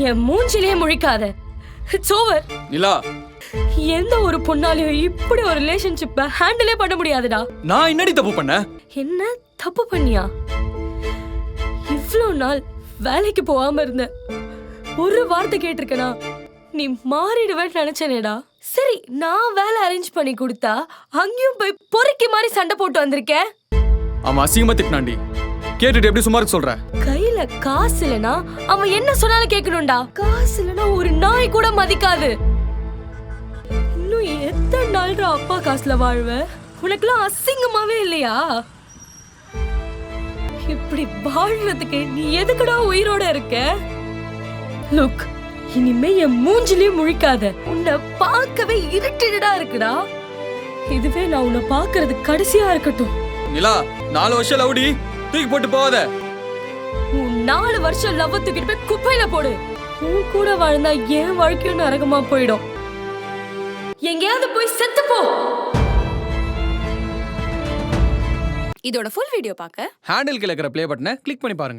N மூஞ்சிலேயே முழிக்காத. It's over. நிலா, எந்த ஒரு பொண்ணாலையும் இப்படி ஒரு ரிலேஷன்ஷிப்பை ஹேண்டிலே பண்ண முடியாதுடா. நான் என்னடி தப்பு பண்ண? என்ன தப்பு பண்ணியா? இவ்வளோ நாள் வேலைக்கு போகாம இருந்த ஒரு வார்த்தை கேட்டிருக்கனா? நீ மாறிடுவேன்னு நினைச்சனேடா. சரி, நான் வேலை அரேஞ்ச் பண்ணி கொடுத்தா அங்கேயும் போய் பொறுக்கி மாதிரி சண்டை போட்டு வந்திருக்கேன். அவன் அசிங்கமா திட்டினாண்டி. கேட்டுட்டு எப்படி சும்மா இருக்க சொல்ற? கையில காசு இல்லனா அவன் என்ன சொன்னாலும் கேட்கணும்டா. காசு இல்லனா ஒரு நாய் கூட மதிக்காது. இன்னும் எத்தனை நாள்டா அப்பா காசுல வாழ்வ? உனக்குலாம் அசிங்கமாவே இல்லையா? இப்படி வாழ்றதுக்கு நீ எதுக்குடா உயிரோட இருக்க? லுக், இனிமே என் மூஞ்சிலையும் முழிக்காத. உன்னை பார்க்கவே இருட்டிடா இருக்குடா. இதுவே நான் உன்னை பார்க்கறது கடைசியா இருக்கட்டும். நிலா, 4 வருஷம் லவுடி, தூக்கி போட்டு போவாத. உன் 4 வருஷம் லவ் தூக்கிட்டு போய் குப்பையில போடு. உன் கூட வாழ்ந்தா என் வாழ்க்கையும் நரகமா போயிடும். எங்கேயாவது போய் செத்து போ. இதோட ஃபுல் வீடியோ பார்க்க ஹேண்டில் கீழ இருக்கிற ப்ளே பட்டனை கிளிக் பண்ணி பாருங்க.